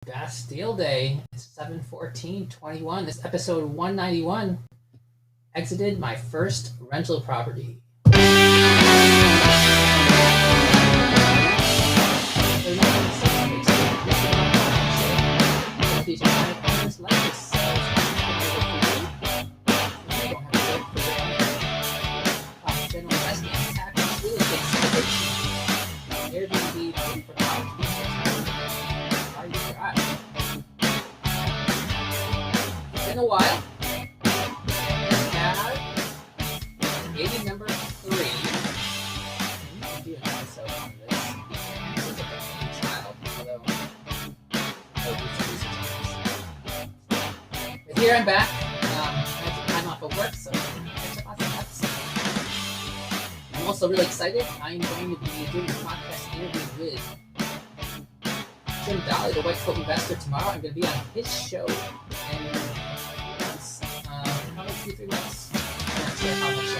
Bastille Day, 7/14/21. This episode 191. Exited my first rental property. Airbnb for in a while. Maybe number 3. I'm doing an episode on this. This is a child, although I will do some research on this. But here I'm back. I had some time off of work, so catch up on some episodes. I'm also really excited. I'm going to be doing a podcast interview with Jim Dolly, the White Coat Investor, tomorrow. I'm going to be on his show. And probably 2-3 months. I'm not sure how much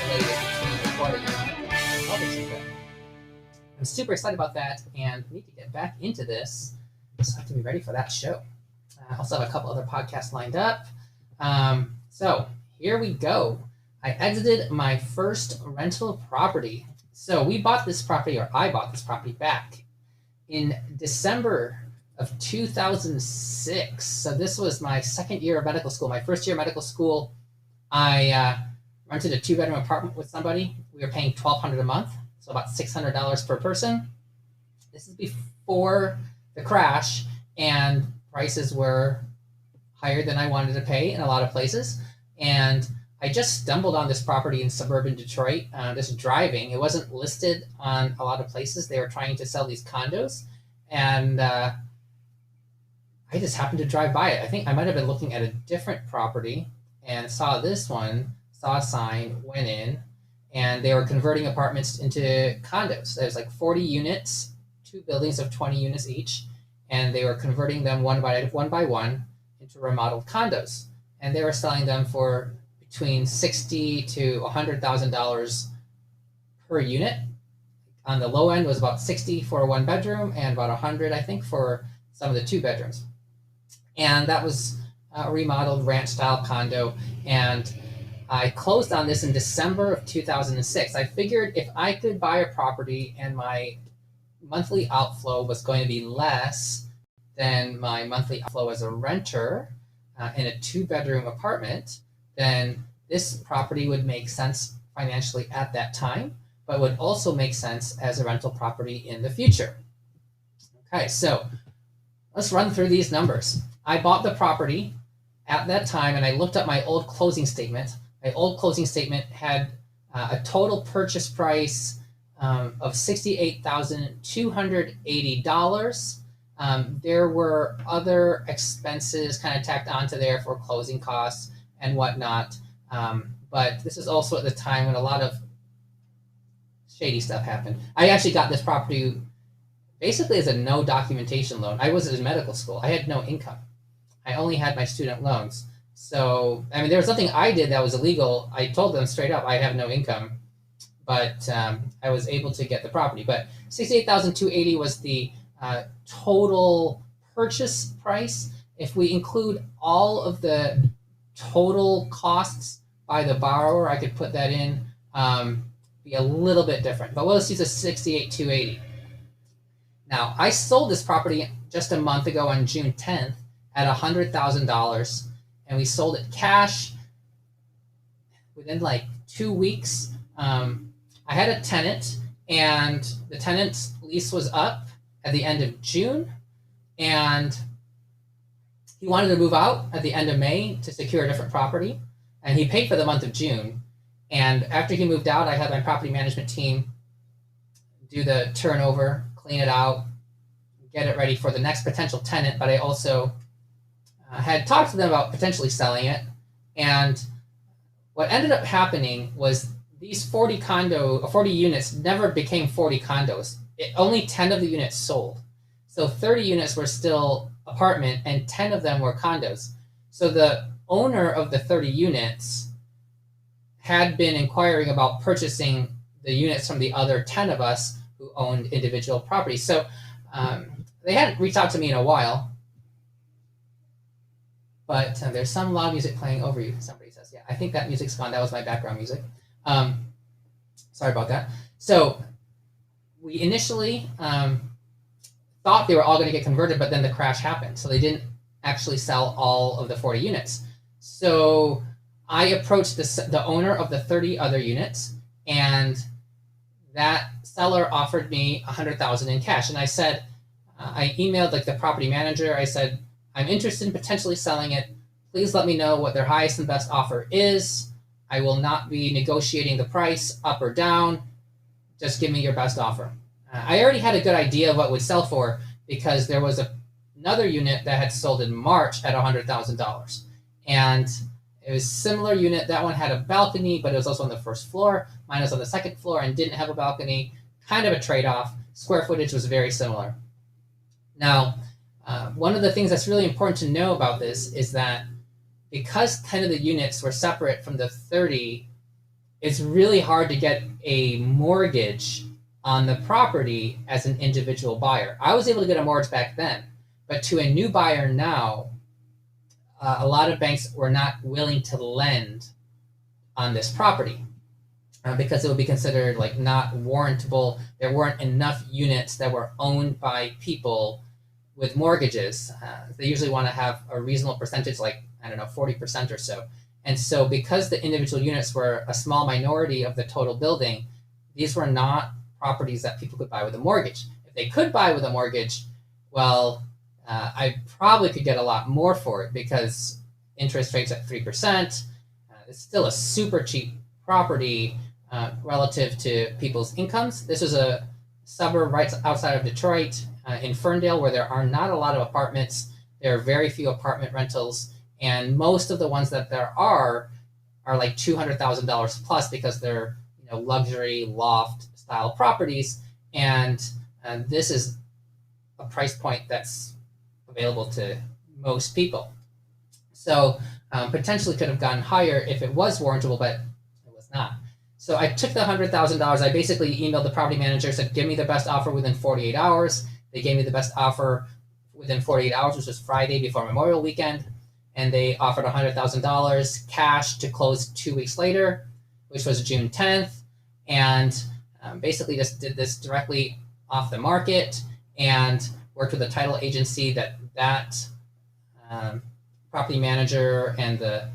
delay is between recording and publishing, but I'm super excited about that and need to get back into this, so I have to be ready for that show. I also have a couple other podcasts lined up. So here we go. I exited my first rental property. So I bought this property back in December of 2006. So this was my second year of medical school. My first year of medical school, I rented a 2-bedroom apartment with somebody. We were paying $1,200 a month, so about $600 per person. This is before the crash, and prices were higher than I wanted to pay in a lot of places. And I just stumbled on this property in suburban Detroit, just driving. It wasn't listed on a lot of places. They were trying to sell these condos, and I just happened to drive by it. I think I might have been looking at a different property and saw this one, saw a sign, went in, and they were converting apartments into condos. There's like 40 units, 2 buildings of 20 units each, and they were converting them one by one into remodeled condos. And they were selling them for between $60,000 to $100,000 per unit. On the low end was about $60,000 for a 1-bedroom and about $100,000, I think, for some of the 2 bedrooms. And that was a remodeled ranch-style condo. And I closed on this in December of 2006. I figured if I could buy a property and my monthly outflow was going to be less than my monthly outflow as a renter in a 2-bedroom apartment, then this property would make sense financially at that time, but would also make sense as a rental property in the future. Okay, so let's run through these numbers. I bought the property at that time, and I looked up my old closing statement. My old closing statement had a total purchase price of $68,280. There were other expenses kind of tacked onto there for closing costs and whatnot. But this is also at the time when a lot of shady stuff happened. I actually got this property basically as a no documentation loan. I was in medical school. I had no income. I only had my student loans. So, I mean, there was nothing I did that was illegal. I told them straight up, I have no income, but I was able to get the property. But $68,280 was the total purchase price. If we include all of the total costs by the borrower, I could put that in, be a little bit different. But let's use a $68,280. Now, I sold this property just a month ago on June 10th at $100,000, and we sold it cash within like 2 weeks. I had a tenant, and the tenant's lease was up at the end of June, and he wanted to move out at the end of May to secure a different property, and he paid for the month of June. And after he moved out, I had my property management team do the turnover, clean it out, get it ready for the next potential tenant, but I also had talked to them about potentially selling it. And what ended up happening was these 40 units never became 40 condos. Only 10 of the units sold. So 30 units were still apartment and 10 of them were condos. So the owner of the 30 units had been inquiring about purchasing the units from the other 10 of us who owned individual properties. So They hadn't reached out to me in a while, but there's some loud music playing over you, somebody says. Yeah, I think that music's gone. That was my background music. Sorry about that. So we initially thought they were all going to get converted, but then the crash happened. So they didn't actually sell all of the 40 units. So I approached the owner of the 30 other units, and that seller offered me $100,000 in cash. And I said, I emailed like the property manager. I said, I'm interested in potentially selling it. Please let me know what their highest and best offer is. I will not be negotiating the price up or down. Just give me your best offer. I already had a good idea of what it would sell for because there was another unit that had sold in March at $100,000. And it was a similar unit. That one had a balcony, but it was also on the first floor. Mine was on the second floor and didn't have a balcony. Kind of a trade-off. Square footage was very similar. Now, one of the things that's really important to know about this is that because 10 of the units were separate from the 30, it's really hard to get a mortgage on the property as an individual buyer. I was able to get a mortgage back then, but to a new buyer now, a lot of banks were not willing to lend on this property because it would be considered like not warrantable. There weren't enough units that were owned by people with mortgages. They usually want to have a reasonable percentage, like, I don't know, 40% or so. And so because the individual units were a small minority of the total building, these were not properties that people could buy with a mortgage. If they could buy with a mortgage, well, I probably could get a lot more for it because interest rates at 3%. It's still a super cheap property relative to people's incomes. This is a suburb right outside of Detroit in Ferndale where there are not a lot of apartments. There are very few apartment rentals. And most of the ones that there are like $200,000 plus because they're luxury loft style properties. And this is a price point that's available to most people. So potentially could have gone higher if it was warrantable, but it was not. So I took the $100,000. I basically emailed the property manager, said, give me the best offer within 48 hours. They gave me the best offer within 48 hours, which was Friday before Memorial Weekend. And they offered $100,000 cash to close 2 weeks later, which was June 10th. And basically just did this directly off the market and worked with a title agency that property manager and the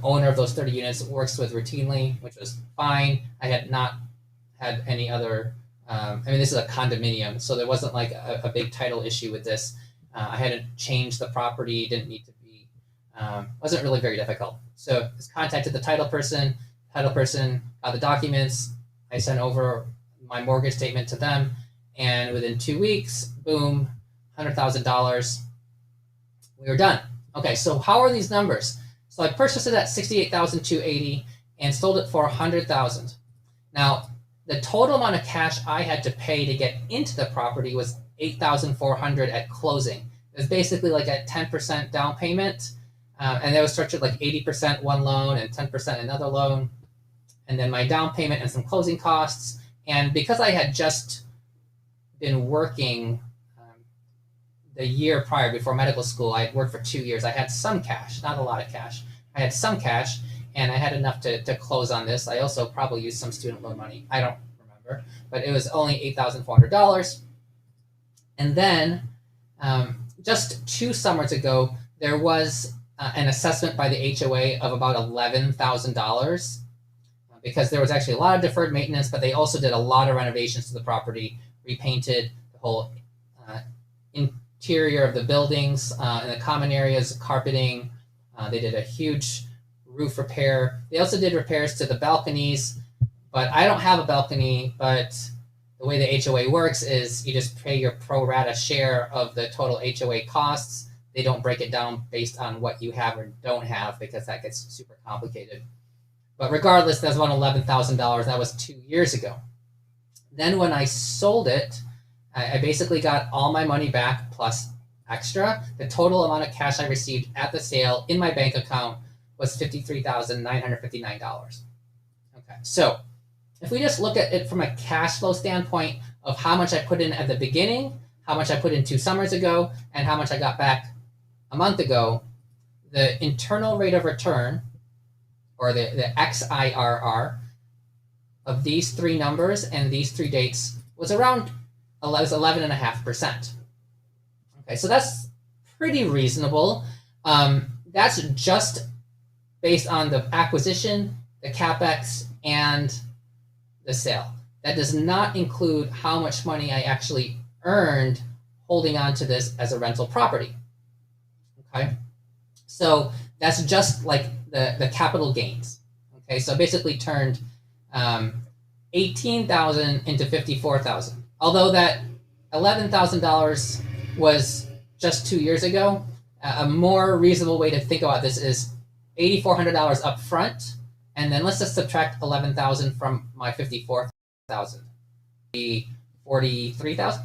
owner of those 30 units works with routinely, which was fine. I had not had any other, this is a condominium, so there wasn't like a big title issue with this. I hadn't changed the property, didn't need to be, wasn't really very difficult. So I contacted the title person got the documents. I sent over my mortgage statement to them, and within 2 weeks, boom, $100,000. We were done. Okay, so how are these numbers? So I purchased it at $68,280 and sold it for $100,000. Now, the total amount of cash I had to pay to get into the property was $8,400 at closing. It was basically like a 10% down payment, and that was structured like 80% one loan and 10% another loan, and then my down payment and some closing costs. And because I had just been working the year prior before medical school, I had worked for 2 years. I had some cash, not a lot of cash. I had some cash, and I had enough to close on this. I also probably used some student loan money. I don't remember, but it was only $8,400. And then just 2 summers ago, there was an assessment by the HOA of about $11,000 because there was actually a lot of deferred maintenance, but they also did a lot of renovations to the property, repainted the whole interior of the buildings, in the common areas, carpeting. They did a huge roof repair. They also did repairs to the balconies, but I don't have a balcony. But the way the HOA works is you just pay your pro rata share of the total HOA costs. They don't break it down based on what you have or don't have because that gets super complicated. But regardless, that's about $11,000. That was 2 years ago. Then when I sold it, I basically got all my money back plus extra. The total amount of cash I received at the sale in my bank account was $53,959. Okay, so if we just look at it from a cash flow standpoint of how much I put in at the beginning how much I put in 2 summers ago and how much I got back a month ago, the internal rate of return, or the XIRR, of these 3 numbers and these 3 dates was around 11.5%. Okay, so that's pretty reasonable. That's just based on the acquisition, the CapEx, and the sale. That does not include how much money I actually earned holding on to this as a rental property. Okay, so that's just like the capital gains. Okay, so basically turned 18,000 into 54,000. Although that $11,000 was just 2 years ago, a more reasonable way to think about this is $8,400 up front, and then let's just subtract 11,000 from my 54,000, be 43,000.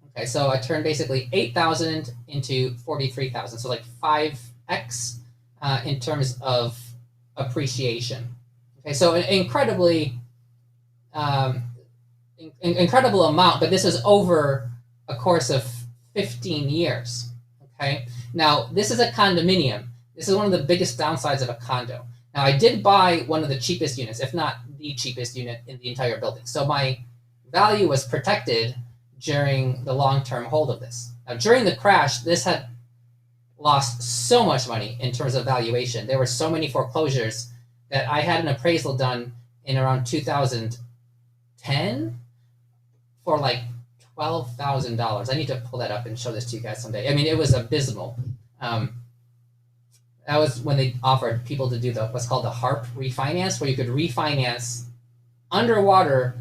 Okay, so I turned basically 8,000 into 43,000, so like 5x in terms of appreciation. Okay, so an incredibly incredible amount, but this is over a course of 15 years. Okay, now this is a condominium. This is one of the biggest downsides of a condo. Now I did buy one of the cheapest units, if not the cheapest unit in the entire building. So my value was protected during the long-term hold of this. Now during the crash, this had lost so much money in terms of valuation. There were so many foreclosures that I had an appraisal done in around 2010 for like $12,000. I need to pull that up and show this to you guys someday. I mean, it was abysmal. That was when they offered people to do what's called the HARP refinance, where you could refinance underwater,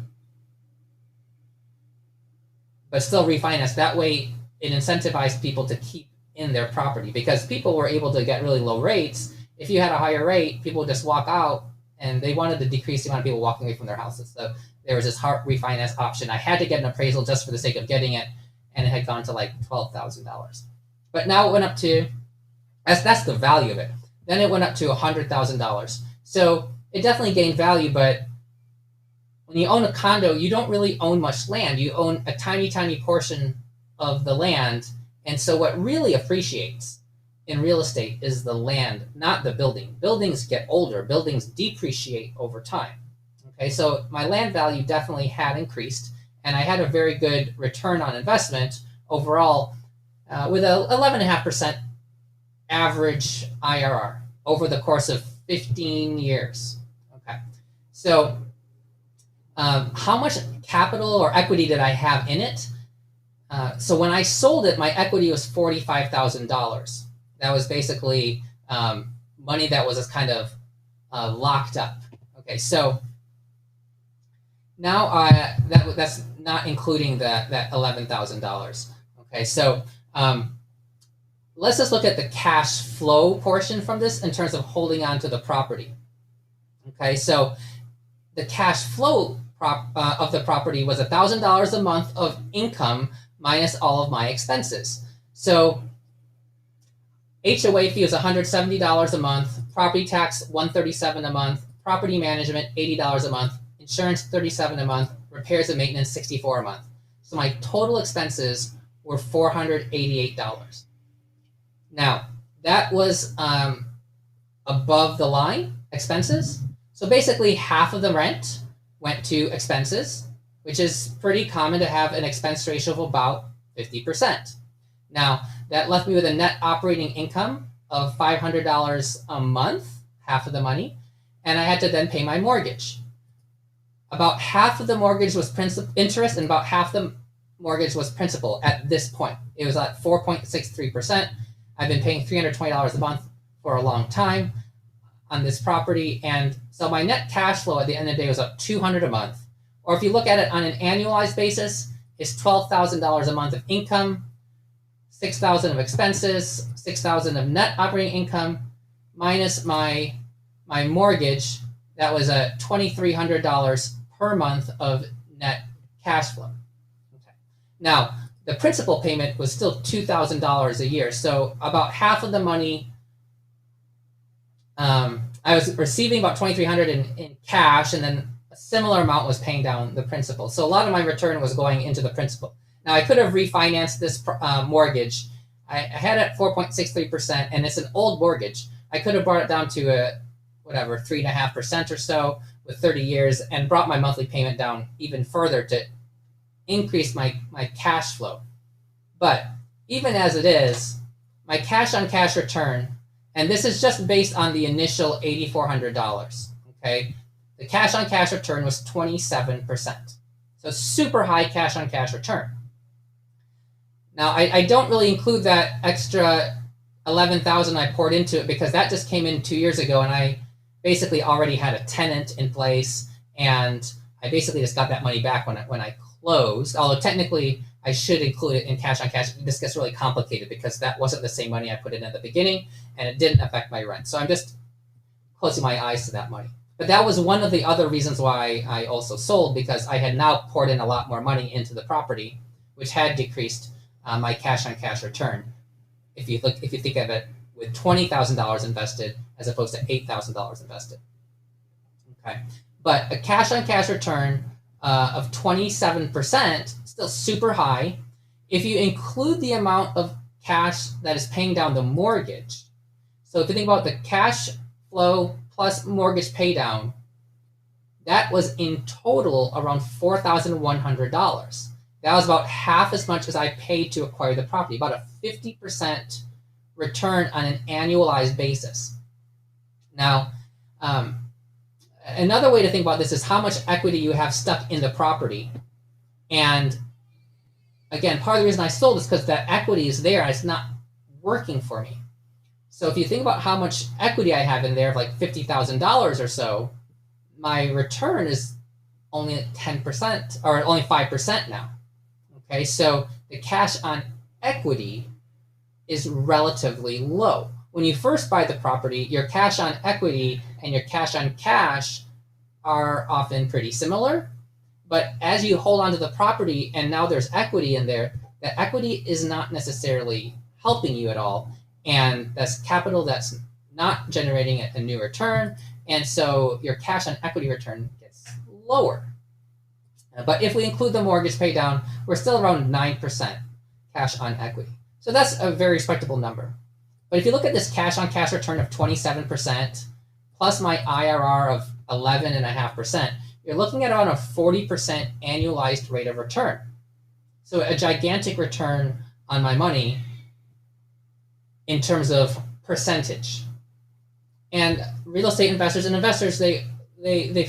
but still refinance. That way, it incentivized people to keep in their property, because people were able to get really low rates. If you had a higher rate, people would just walk out, and they wanted to decrease the amount of people walking away from their houses. So there was this HARP refinance option. I had to get an appraisal just for the sake of getting it, and it had gone to like $12,000. But now it went up to, that's the value of it. Then it went up to $100,000. So it definitely gained value, but when you own a condo, you don't really own much land. You own a tiny, tiny portion of the land. And so what really appreciates in real estate is the land, not the building. Buildings get older. Buildings depreciate over time. Okay, so my land value definitely had increased, and I had a very good return on investment overall with a 11.5% average IRR over the course of 15 years. Okay, so how much capital or equity did I have in it? So when I sold it, my equity was $45,000. That was basically money that was kind of locked up. Okay, so now that's not including that $11,000. Okay, so let's just look at the cash flow portion from this in terms of holding on to the property. Okay, so the cash flow of the property was $1,000 a month of income minus all of my expenses. So HOA fee was $170 a month, property tax $137 a month, property management $80 a month, insurance $37 a month, repairs and maintenance $64 a month. So my total expenses were $488. Now that was above the line expenses. So basically half of the rent went to expenses, which is pretty common to have an expense ratio of about 50%. Now that left me with a net operating income of $500 a month, half of the money, and I had to then pay my mortgage. About half of the mortgage was interest, and about half the mortgage was principal at this point. It was at 4.63%. I've been paying $320 a month for a long time on this property, and so my net cash flow at the end of the day was up $200 a month. Or if you look at it on an annualized basis, it's $12,000 a month of income, $6,000 of expenses, $6,000 of net operating income, minus my mortgage. That was a $2,300 per month of net cash flow. Okay. Now, the principal payment was still $2,000 a year. So about half of the money, I was receiving about $2,300 in cash, and then a similar amount was paying down the principal. So a lot of my return was going into the principal. Now, I could have refinanced this mortgage. I had it at 4.63%, and it's an old mortgage. I could have brought it down to a, whatever, 3.5% or so with 30 years and brought my monthly payment down even further to increase my cash flow. But even as it is, my cash on cash return, and this is just based on the initial $8,400, okay? The cash on cash return was 27%. So super high cash on cash return. Now, I don't really include that extra 11,000 I poured into it because that just came in 2 years ago, and I basically already had a tenant in place, and I basically just got that money back when I closed. Although technically I should include it in cash on cash. This gets really complicated because that wasn't the same money I put in at the beginning, and it didn't affect my rent. So I'm just closing my eyes to that money. But that was one of the other reasons why I also sold, because I had now poured in a lot more money into the property, which had decreased my cash on cash return. If you think of it with $20,000 invested as opposed to $8,000 invested. Okay, but a cash on cash return of 27%, still super high. If you include the amount of cash that is paying down the mortgage, so if you think about the cash flow plus mortgage pay down, that was in total around $4,100. That was about half as much as I paid to acquire the property, about a 50% return on an annualized basis. Now, another way to think about this is how much equity you have stuck in the property. And again, part of the reason I sold is because that equity is there and it's not working for me. So if you think about how much equity I have in there, of like $50,000 or so, my return is only at 10% or only 5% now. Okay, so the cash on equity is relatively low. When you first buy the property, your cash on equity and your cash on cash are often pretty similar. But as you hold on to the property and now there's equity in there, that equity is not necessarily helping you at all. And that's capital that's not generating a new return. And so your cash on equity return gets lower. But if we include the mortgage pay down, we're still around 9% cash on equity. So that's a very respectable number. But if you look at this cash on cash return of 27% plus my IRR of 11.5%, you're looking at around a 40% annualized rate of return. So a gigantic return on my money in terms of percentage. And real estate investors and investors, they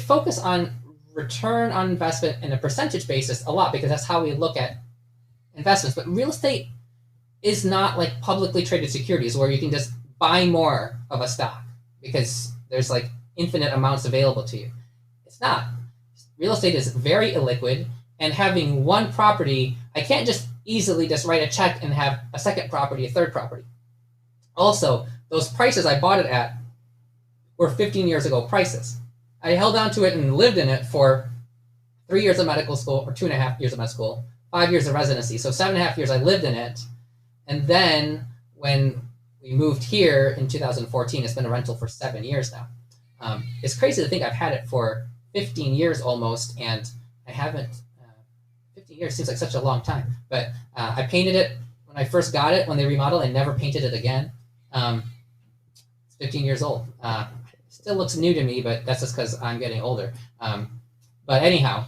focus on return on investment in a percentage basis a lot because that's how we look at investments. But real estate is not like publicly traded securities where you can just buy more of a stock because there's like infinite amounts available to you. It's not. Real estate is very illiquid, and having one property, I can't just easily just write a check and have a second property, a third property. Also, those prices I bought it at were 15 years ago prices. I held on to it and lived in it for 3 years of medical school, or 2.5 years of medical school, 5 years of residency. So 7.5 years I lived in it. And then when we moved here in 2014, it's been a rental for 7 years now. It's crazy to think I've had it for 15 years almost, and I haven't, 15 years seems like such a long time. But I painted it when I first got it, when they remodeled. I never painted it again. It's 15 years old. Still looks new to me, but that's just because I'm getting older. But anyhow,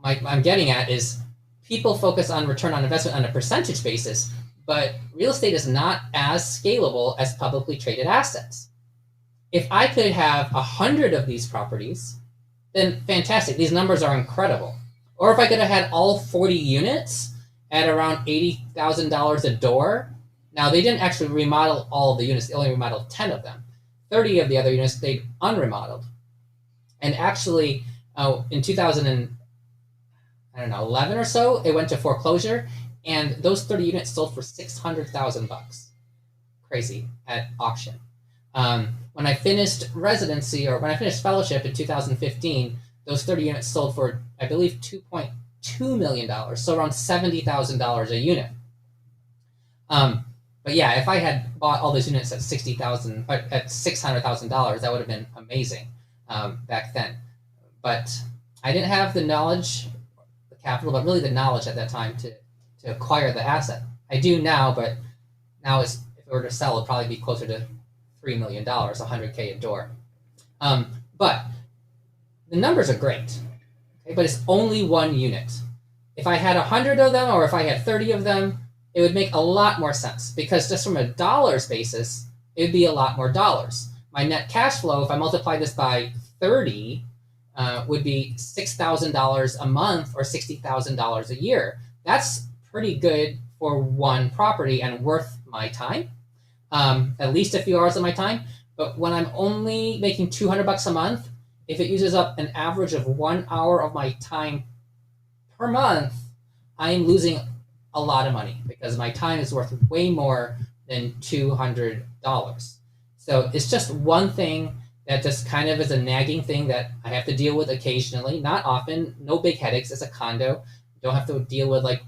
I'm getting at is people focus on return on investment on a percentage basis, but real estate is not as scalable as publicly traded assets. If I could have 100 of these properties, then fantastic. These numbers are incredible. Or if I could have had all 40 units at around $80,000 a door. Now, they didn't actually remodel all of the units. They only remodeled 10 of them. 30 of the other units they unremodeled. And actually, in 2011 or so, it went to foreclosure, and those 30 units sold for $600,000. Crazy at auction. When I finished residency, or when I finished fellowship in 2015, those 30 units sold for, I believe, $2.2 million, so around $70,000 a unit. But yeah, if I had bought all those units at $600,000, that would have been amazing back then. But I didn't have the knowledge, the capital, but really the knowledge at that time to acquire the asset. I do now, but now if it were to sell, it'd probably be closer to $3 million, $100K a door. But the numbers are great, okay? But it's only one unit. If I had 100 of them, or if I had 30 of them, it would make a lot more sense, because just from a dollars basis, it would be a lot more dollars. My net cash flow, if I multiply this by 30, would be $6,000 a month or $60,000 a year. That's pretty good for one property and worth my time, at least a few hours of my time. But when I'm only making $200 a month, if it uses up an average of 1 hour of my time per month, I'm losing a lot of money, because my time is worth way more than $200. So it's just one thing that just kind of is a nagging thing that I have to deal with occasionally, not often, no big headaches. It's a condo. You don't have to deal with like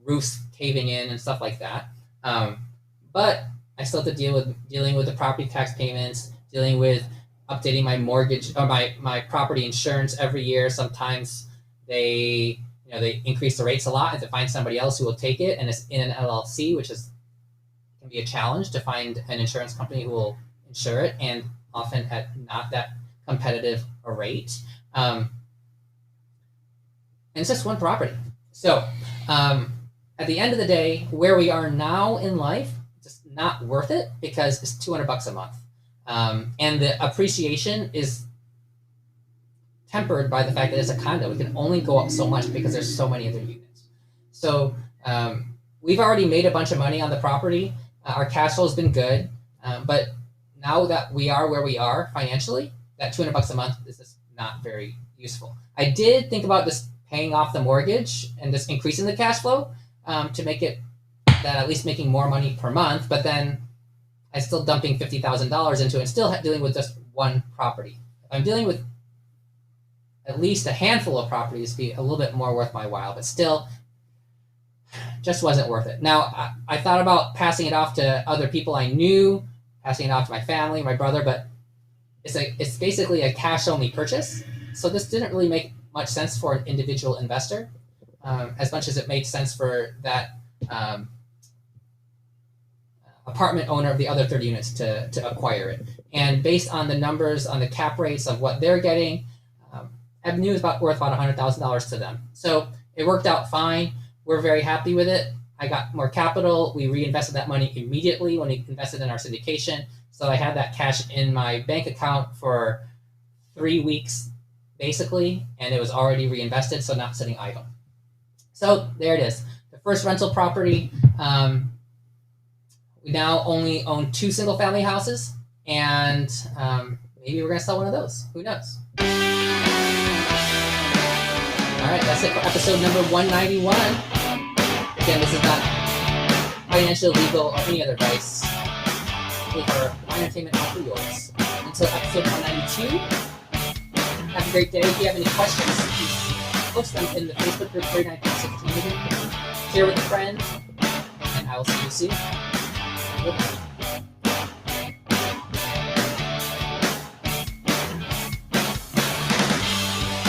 roofs caving in and stuff like that. But I still have to dealing with the property tax payments, dealing with updating my mortgage or my property insurance every year. Sometimes they increase the rates a lot, and to find somebody else who will take it, and it's in an LLC, which can be a challenge to find an insurance company who will insure it, and often at not that competitive a rate. And it's just one property. So at the end of the day, where we are now in life, just not worth it, because it's $200 a month. And the appreciation is tempered by the fact that it's a condo. It can only go up so much because there's so many other units. So we've already made a bunch of money on the property. Our cash flow has been good, but now that we are where we are financially, that $200 a month is just not very useful. I did think about just paying off the mortgage and just increasing the cash flow to make it that at least making more money per month, but then I'm still dumping $50,000 into it and still dealing with just one property. If I'm dealing with at least a handful of properties, be a little bit more worth my while, but still just wasn't worth it. Now, I thought about passing it off to other people I knew, passing it off to my family, my brother, but it's basically a cash-only purchase. So this didn't really make much sense for an individual investor, as much as it made sense for that apartment owner of the other 30 units to acquire it. And based on the numbers, on the cap rates of what they're getting, Avenue is worth about $100,000 to them. So it worked out fine. We're very happy with it. I got more capital. We reinvested that money immediately when we invested in our syndication. So I had that cash in my bank account for 3 weeks, basically, and it was already reinvested, so not sitting idle. So there it is. The first rental property. We now only own 2 single-family houses, and maybe we're going to sell one of those. Who knows? All right, that's it for episode number 191. Again, this is not financial, legal, or any other advice. It's for my entertainment, not for yours. Until episode 192, have a great day. If you have any questions, please post them in the Facebook group 39.6 community. Share with a friend, and I will see you soon. Goodbye.